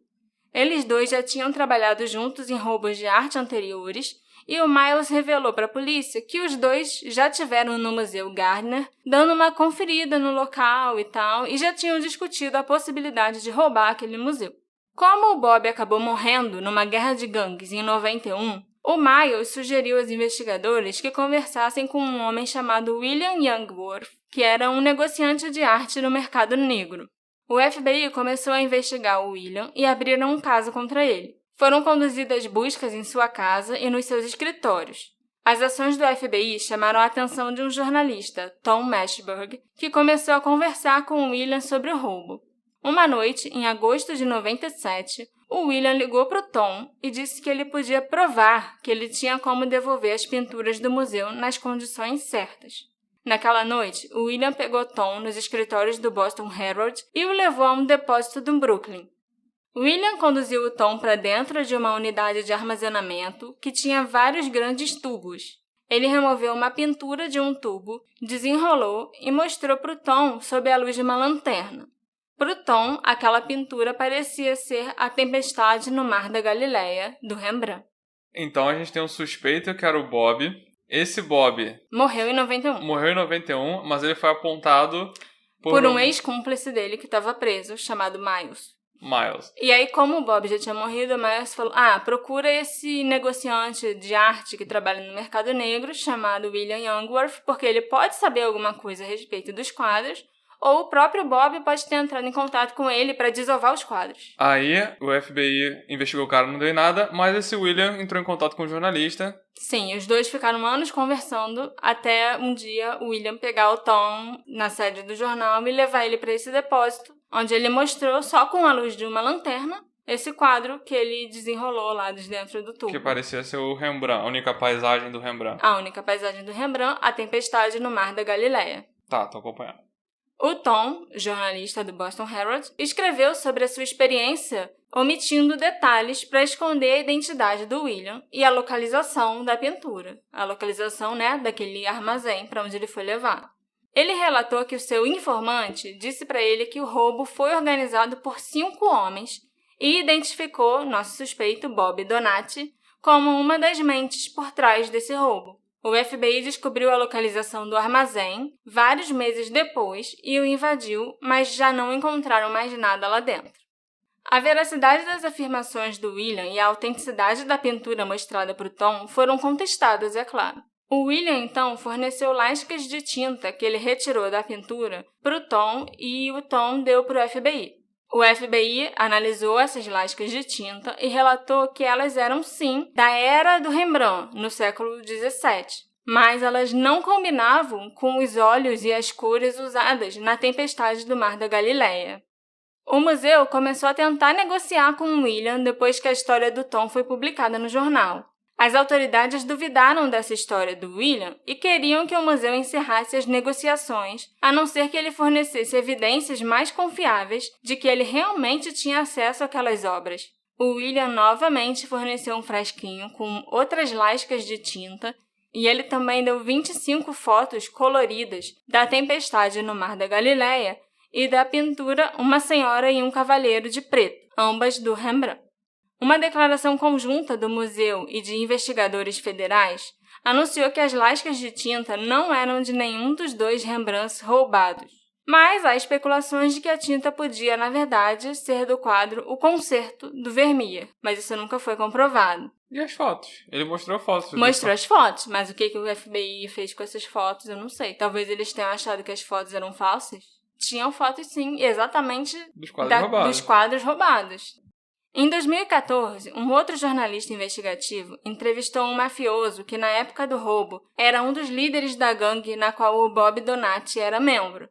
S1: Eles dois já tinham trabalhado juntos em roubos de arte anteriores, e o Miles revelou para a polícia que os dois já tiveram no Museu Gardner, dando uma conferida no local e tal, e já tinham discutido a possibilidade de roubar aquele museu. Como o Bob acabou morrendo numa guerra de gangues em 91, o Miles sugeriu aos investigadores que conversassem com um homem chamado William Youngworth, que era um negociante de arte no mercado negro. O FBI começou a investigar o William e abriram um caso contra ele. Foram conduzidas buscas em sua casa e nos seus escritórios. As ações do FBI chamaram a atenção de um jornalista, Tom Mashberg, que começou a conversar com o William sobre o roubo. Uma noite, em agosto de 97, o William ligou para o Tom e disse que ele podia provar que ele tinha como devolver as pinturas do museu nas condições certas. Naquela noite, o William pegou Tom nos escritórios do Boston Herald e o levou a um depósito do Brooklyn. William conduziu o Tom para dentro de uma unidade de armazenamento que tinha vários grandes tubos. Ele removeu uma pintura de um tubo, desenrolou e mostrou para o Tom sob a luz de uma lanterna. Para o Tom, aquela pintura parecia ser A Tempestade no Mar da Galileia, do Rembrandt.
S2: Então a gente tem um suspeito que era o Bob. Esse Bob
S1: morreu em 91.
S2: Morreu em 91, mas ele foi apontado
S1: por um ex-cúmplice dele que estava preso, chamado Miles. E aí, como o Bob já tinha morrido, o Miles falou, procura esse negociante de arte que trabalha no mercado negro, chamado William Youngworth, porque ele pode saber alguma coisa a respeito dos quadros, ou o próprio Bob pode ter entrado em contato com ele para desovar os quadros.
S2: Aí, o FBI investigou o cara, não deu em nada, mas esse William entrou em contato com o jornalista.
S1: Sim, os dois ficaram anos conversando, até um dia o William pegar o Tom na sede do jornal e levar ele para esse depósito, onde ele mostrou, só com a luz de uma lanterna, esse quadro que ele desenrolou lá de dentro do tubo.
S2: Que parecia ser o Rembrandt, a única paisagem do Rembrandt.
S1: A única paisagem do Rembrandt, A Tempestade no Mar da Galileia.
S2: Tá, tô acompanhando.
S1: O Tom, jornalista do Boston Herald, escreveu sobre a sua experiência omitindo detalhes para esconder a identidade do William e a localização da pintura. A localização, daquele armazém para onde ele foi levado. Ele relatou que o seu informante disse para ele que o roubo foi organizado por 5 homens e identificou nosso suspeito, Bob Donati, como uma das mentes por trás desse roubo. O FBI descobriu a localização do armazém vários meses depois e o invadiu, mas já não encontraram mais nada lá dentro. A veracidade das afirmações do William e a autenticidade da pintura mostrada para o Tom foram contestadas, é claro. O William, então, forneceu lascas de tinta que ele retirou da pintura para o Tom e o Tom deu para o FBI. O FBI analisou essas lascas de tinta e relatou que elas eram, sim, da era do Rembrandt, no século XVII, mas elas não combinavam com os óleos e as cores usadas na Tempestade do Mar da Galileia. O museu começou a tentar negociar com o William depois que a história do Tom foi publicada no jornal. As autoridades duvidaram dessa história do William e queriam que o museu encerrasse as negociações, a não ser que ele fornecesse evidências mais confiáveis de que ele realmente tinha acesso àquelas obras. O William novamente forneceu um frasquinho com outras lascas de tinta e ele também deu 25 fotos coloridas da Tempestade no Mar da Galileia e da pintura Uma Senhora e um Cavaleiro de Preto, ambas do Rembrandt. Uma declaração conjunta do museu e de investigadores federais anunciou que as lascas de tinta não eram de nenhum dos 2 Rembrandts roubados. Mas há especulações de que a tinta podia, na verdade, ser do quadro O Concerto, do Vermeer, mas isso nunca foi comprovado.
S2: E as fotos? Ele mostrou fotos.
S1: Mostrou as fotos, mas o que o FBI fez com essas fotos eu não sei. Talvez eles tenham achado que as fotos eram falsas. Tinham fotos, sim, exatamente
S2: dos quadros
S1: roubados. Em 2014, um outro jornalista investigativo entrevistou um mafioso que, na época do roubo, era um dos líderes da gangue na qual o Bob Donati era membro.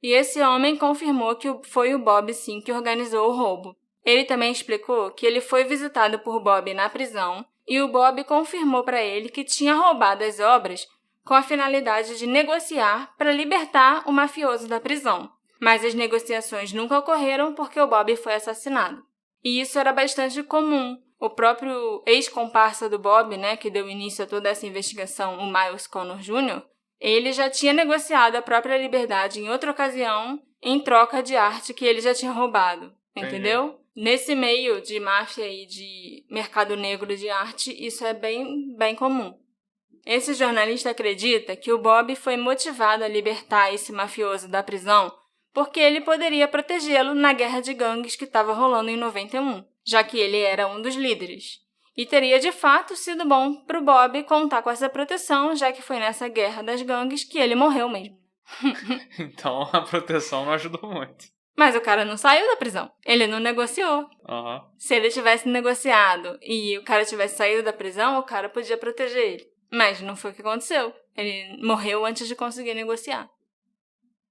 S1: E esse homem confirmou que foi o Bob, sim, que organizou o roubo. Ele também explicou que ele foi visitado por Bob na prisão e o Bob confirmou para ele que tinha roubado as obras com a finalidade de negociar para libertar o mafioso da prisão. Mas as negociações nunca ocorreram porque o Bob foi assassinado. E isso era bastante comum. O próprio ex-comparsa do Bob, né, que deu início a toda essa investigação, o Miles Connor Jr., ele já tinha negociado a própria liberdade em outra ocasião em troca de arte que ele já tinha roubado, entendeu? Nesse meio de máfia e de mercado negro de arte, isso é bem comum. Esse jornalista acredita que o Bob foi motivado a libertar esse mafioso da prisão porque ele poderia protegê-lo na guerra de gangues que estava rolando em 91, já que ele era um dos líderes. E teria de fato sido bom pro Bob contar com essa proteção, já que foi nessa guerra das gangues que ele morreu mesmo.
S2: Então a proteção não ajudou muito.
S1: Mas o cara não saiu da prisão. Ele não negociou.
S2: Uhum.
S1: Se ele tivesse negociado e o cara tivesse saído da prisão, o cara podia proteger ele. Mas não foi o que aconteceu. Ele morreu antes de conseguir negociar.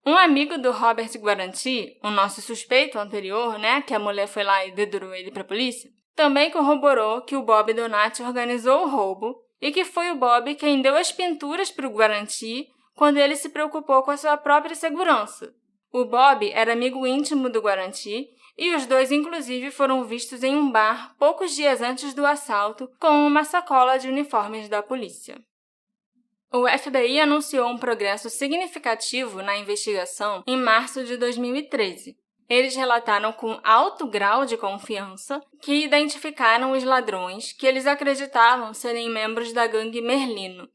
S1: Um amigo do Robert Guaranty, o nosso suspeito anterior, né, que a mulher foi lá e dedurou ele pra polícia, também corroborou que o Bob Donati organizou o roubo e que foi o Bob quem deu as pinturas para o Guaranty quando ele se preocupou com a sua própria segurança. O Bob era amigo íntimo do Guaranty e os dois, inclusive, foram vistos em um bar poucos dias antes do assalto com uma sacola de uniformes da polícia. O FBI anunciou um progresso significativo na investigação em março de 2013. Eles relataram com alto grau de confiança que identificaram os ladrões que eles acreditavam serem membros da gangue Merlino.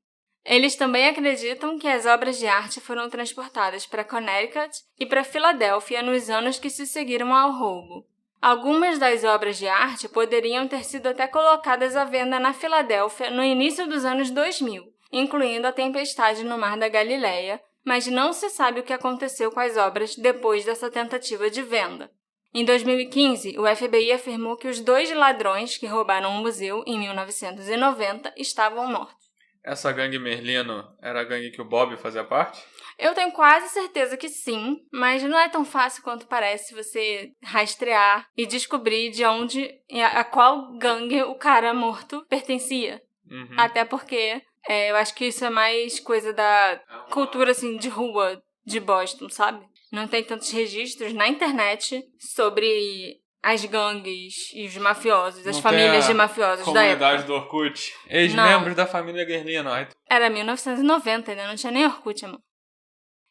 S1: Eles também acreditam que as obras de arte foram transportadas para Connecticut e para Filadélfia nos anos que se seguiram ao roubo. Algumas das obras de arte poderiam ter sido até colocadas à venda na Filadélfia no início dos anos 2000, incluindo a Tempestade no Mar da Galileia, mas não se sabe o que aconteceu com as obras depois dessa tentativa de venda. Em 2015, o FBI afirmou que os 2 ladrões que roubaram o museu em 1990 estavam mortos.
S2: Essa gangue Merlino era a gangue que o Bob fazia parte?
S1: Eu tenho quase certeza que sim, mas não é tão fácil quanto parece você rastrear e descobrir de onde, a qual gangue o cara morto pertencia.
S2: Uhum.
S1: Até porque eu acho que isso é mais coisa da cultura, assim, de rua de Boston, sabe? Não tem tantos registros na internet sobre as gangues e os mafiosos, as famílias de mafiosos da época.
S2: Comunidade do Orkut. Ex-membros da família Merlino.
S1: Era 1990, ainda não tinha nem Orkut, amor.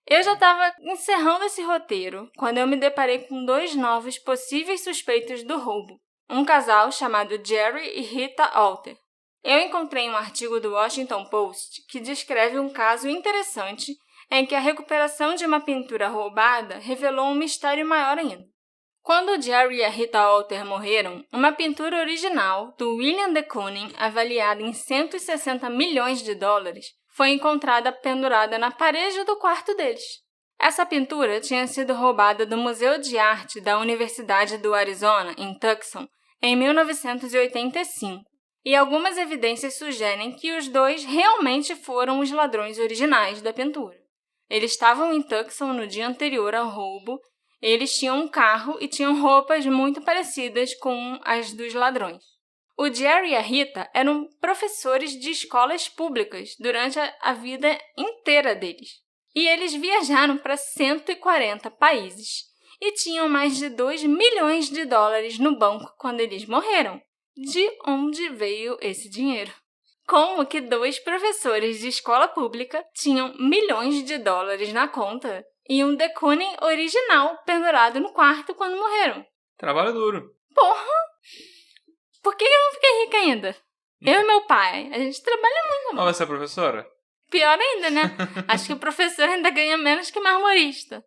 S1: Eu já estava encerrando esse roteiro quando eu me deparei com 2 novos possíveis suspeitos do roubo. Um casal chamado Jerry e Rita Alter. Eu encontrei um artigo do Washington Post que descreve um caso interessante em que a recuperação de uma pintura roubada revelou um mistério maior ainda. Quando Jerry e a Rita Alter morreram, uma pintura original do William de Kooning, avaliada em 160 milhões de dólares, foi encontrada pendurada na parede do quarto deles. Essa pintura tinha sido roubada do Museu de Arte da Universidade do Arizona, em Tucson, em 1985. E algumas evidências sugerem que os 2 realmente foram os ladrões originais da pintura. Eles estavam em Tucson no dia anterior ao roubo, eles tinham um carro e tinham roupas muito parecidas com as dos ladrões. O Jerry e a Rita eram professores de escolas públicas durante a vida inteira deles. E eles viajaram para 140 países e tinham mais de 2 milhões de dólares no banco quando eles morreram. De onde veio esse dinheiro? Como que 2 professores de escola pública tinham milhões de dólares na conta e um de Kooning original pendurado no quarto quando morreram?
S2: Trabalho duro.
S1: Porra! Por que eu não fiquei rica ainda? Eu e meu pai, a gente trabalha muito, amor.
S2: Não vai ser professora?
S1: Pior ainda, né? Acho que o professor ainda ganha menos que marmorista.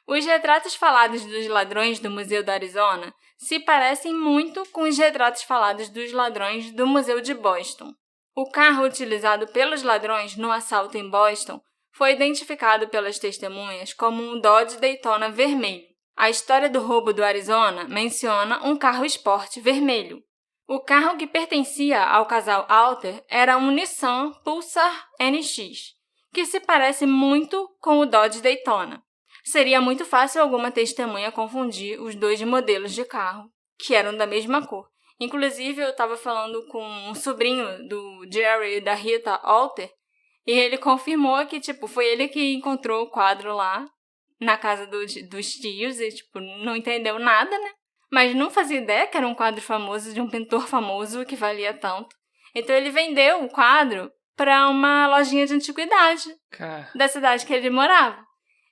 S1: Os retratos falados dos ladrões do Museu do Arizona se parecem muito com os retratos falados dos ladrões do Museu de Boston. O carro utilizado pelos ladrões no assalto em Boston foi identificado pelas testemunhas como um Dodge Daytona vermelho. A história do roubo do Arizona menciona um carro esporte vermelho. O carro que pertencia ao casal Alter era um Nissan Pulsar NX, que se parece muito com o Dodge Daytona. Seria muito fácil alguma testemunha confundir os 2 modelos de carro, que eram da mesma cor. Inclusive, eu estava falando com um sobrinho do Jerry e da Rita Alter, e ele confirmou que, foi ele que encontrou o quadro lá na casa dos tios e, tipo, não entendeu nada, né? Mas não fazia ideia que era um quadro famoso de um pintor famoso que valia tanto. Então ele vendeu o quadro para uma lojinha de antiguidade da cidade que ele morava.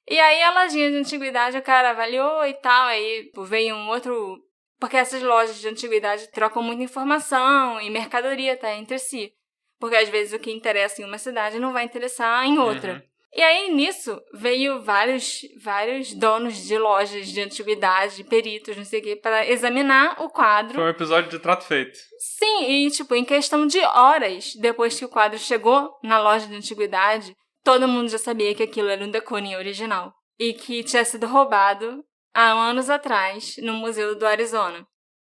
S1: E aí a lojinha de antiguidade o cara avaliou e tal, aí veio um outro... Porque essas lojas de antiguidade trocam muita informação e mercadoria tá, entre si. Porque às vezes o que interessa em uma cidade não vai interessar em outra. E aí, nisso, veio vários donos de lojas de antiguidade, peritos, não sei o quê, para examinar o quadro.
S2: Foi um episódio de trato feito.
S1: Sim, e, tipo, em questão de horas, depois que o quadro chegou na loja de antiguidade, todo mundo já sabia que aquilo era um de Kooning original. E que tinha sido roubado há anos atrás, no Museu do Arizona.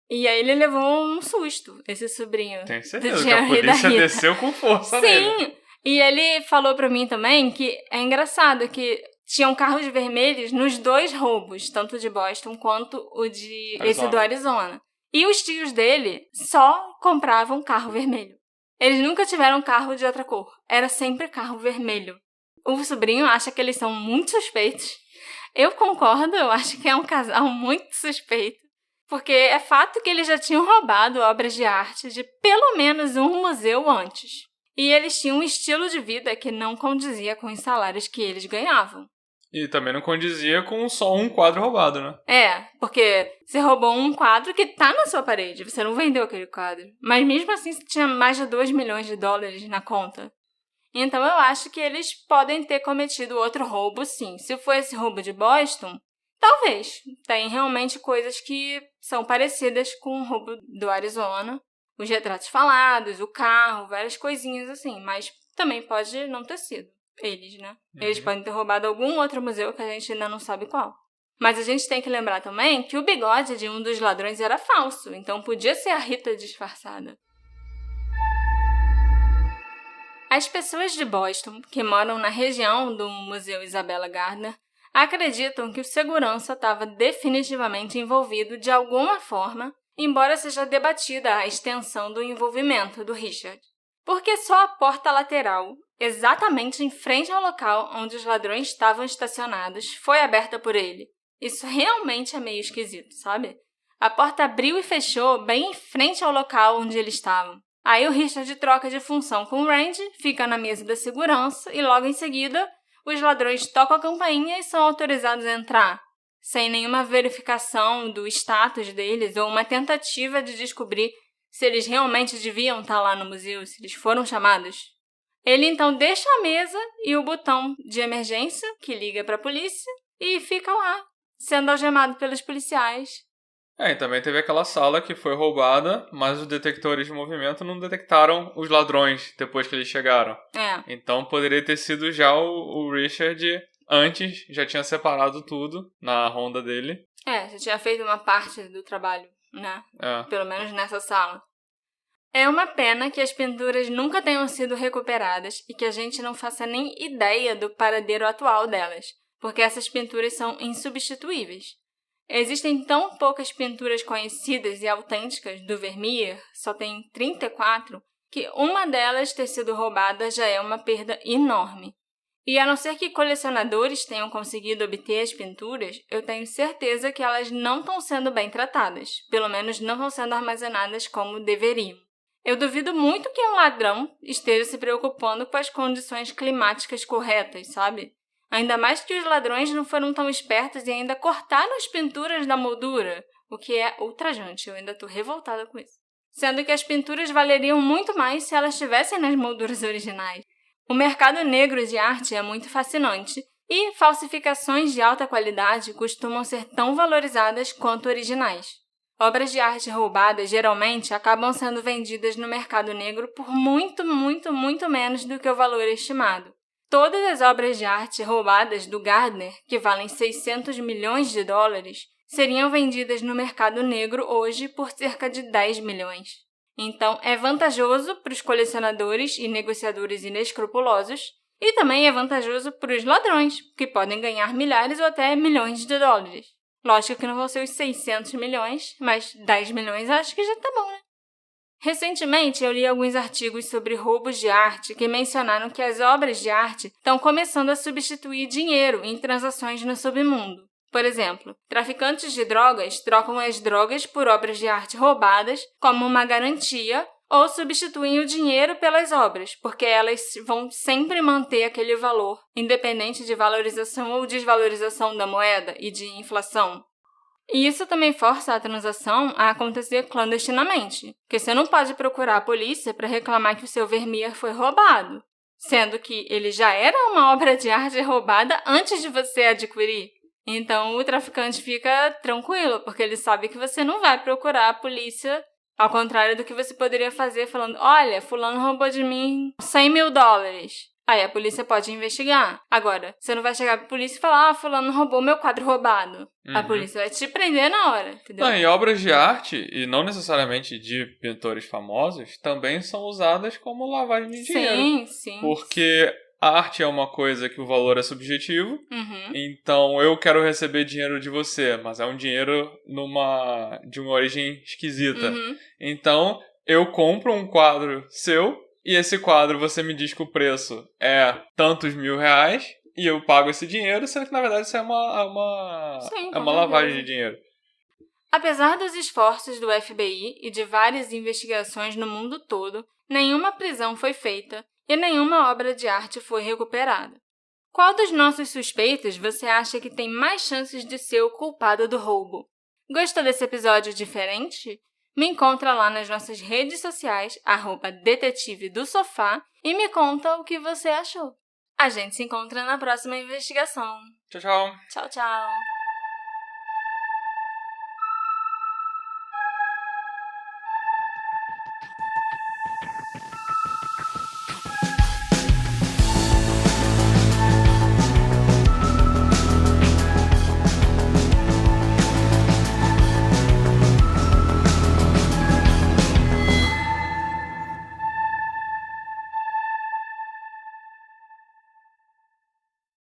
S1: E aí ele levou um susto, esse sobrinho.
S2: Tenho certeza que a polícia desceu com força nele.
S1: Sim! E ele falou pra mim também que é engraçado que tinham carros vermelhos nos 2 roubos, tanto de Boston quanto o de esse do Arizona. E os tios dele só compravam carro vermelho. Eles nunca tiveram carro de outra cor. Era sempre carro vermelho. O sobrinho acha que eles são muito suspeitos. Eu concordo, eu acho que é um casal muito suspeito. Porque é fato que eles já tinham roubado obras de arte de pelo menos um museu antes. E eles tinham um estilo de vida que não condizia com os salários que eles ganhavam.
S2: E também não condizia com só um quadro roubado, né?
S1: É, porque você roubou um quadro que tá na sua parede, você não vendeu aquele quadro. Mas mesmo assim você tinha mais de $2 milhões na conta. Então eu acho que eles podem ter cometido outro roubo, sim. Se for esse roubo de Boston, talvez. Tem realmente coisas que são parecidas com o roubo do Arizona. Os retratos falados, o carro, várias coisinhas assim. Mas também pode não ter sido eles, né? Eles podem ter roubado algum outro museu que a gente ainda não sabe qual. Mas a gente tem que lembrar também que o bigode de um dos ladrões era falso. Então podia ser a Rita disfarçada. As pessoas de Boston, que moram na região do Museu Isabella Gardner, acreditam que o segurança estava definitivamente envolvido de alguma forma, embora seja debatida a extensão do envolvimento do Richard. Porque só a porta lateral, exatamente em frente ao local onde os ladrões estavam estacionados, foi aberta por ele. Isso realmente é meio esquisito, sabe? A porta abriu e fechou bem em frente ao local onde eles estavam. Aí o Richard troca de função com o Randy, fica na mesa da segurança e logo em seguida os ladrões tocam a campainha e são autorizados a entrar, sem nenhuma verificação do status deles ou uma tentativa de descobrir se eles realmente deviam estar lá no museu, se eles foram chamados. Ele então deixa a mesa e o botão de emergência, que liga para a polícia, e fica lá, sendo algemado pelos policiais.
S2: E também teve aquela sala que foi roubada, mas os detectores de movimento não detectaram os ladrões depois que eles chegaram. Então poderia ter sido já o Richard antes, já tinha separado tudo na ronda dele.
S1: Já tinha feito uma parte do trabalho, né? Pelo menos nessa sala. É uma pena que as pinturas nunca tenham sido recuperadas e que a gente não faça nem ideia do paradeiro atual delas, porque essas pinturas são insubstituíveis. Existem tão poucas pinturas conhecidas e autênticas do Vermeer, só tem 34, que uma delas ter sido roubada já é uma perda enorme. E a não ser que colecionadores tenham conseguido obter as pinturas, eu tenho certeza que elas não estão sendo bem tratadas, pelo menos não estão sendo armazenadas como deveriam. Eu duvido muito que um ladrão esteja se preocupando com as condições climáticas corretas, sabe? Ainda mais que os ladrões não foram tão espertos e ainda cortaram as pinturas da moldura, o que é ultrajante, eu ainda estou revoltada com isso. Sendo que as pinturas valeriam muito mais se elas estivessem nas molduras originais. O mercado negro de arte é muito fascinante e falsificações de alta qualidade costumam ser tão valorizadas quanto originais. Obras de arte roubadas geralmente acabam sendo vendidas no mercado negro por muito menos do que o valor estimado. Todas as obras de arte roubadas do Gardner, que valem $600 milhões, seriam vendidas no mercado negro hoje por cerca de 10 milhões. Então, é vantajoso para os colecionadores e negociadores inescrupulosos e também é vantajoso para os ladrões, que podem ganhar milhares ou até milhões de dólares. Lógico que não vão ser os 600 milhões, mas 10 milhões acho que já tá bom, né? Recentemente, eu li alguns artigos sobre roubos de arte que mencionaram que as obras de arte estão começando a substituir dinheiro em transações no submundo. Por exemplo, traficantes de drogas trocam as drogas por obras de arte roubadas como uma garantia ou substituem o dinheiro pelas obras, porque elas vão sempre manter aquele valor, independente de valorização ou desvalorização da moeda e de inflação. E isso também força a transação a acontecer clandestinamente, porque você não pode procurar a polícia para reclamar que o seu Vermeer foi roubado, sendo que ele já era uma obra de arte roubada antes de você adquirir. Então o traficante fica tranquilo, porque ele sabe que você não vai procurar a polícia, ao contrário do que você poderia fazer falando, olha, fulano roubou de mim $100.000. Aí a polícia pode investigar. Agora, você não vai chegar pra polícia e falar, fulano roubou meu quadro roubado. A polícia vai te prender na hora, entendeu?
S2: Não, e obras de arte, e não necessariamente de pintores famosos, também são usadas como lavagem de dinheiro.
S1: Sim.
S2: Porque a arte é uma coisa que o valor é subjetivo, então eu quero receber dinheiro de você, mas é um dinheiro de uma origem esquisita. Então, eu compro um quadro seu, e esse quadro você me diz que o preço é tantos $1.000, e eu pago esse dinheiro, sendo que na verdade isso é uma lavagem de dinheiro.
S1: Apesar dos esforços do FBI e de várias investigações no mundo todo, nenhuma prisão foi feita e nenhuma obra de arte foi recuperada. Qual dos nossos suspeitos você acha que tem mais chances de ser o culpado do roubo? Gostou desse episódio diferente? Me encontra lá nas nossas redes sociais, @detetive-do-sofá, e me conta o que você achou. A gente se encontra na próxima investigação.
S2: Tchau, tchau.
S1: Tchau, tchau.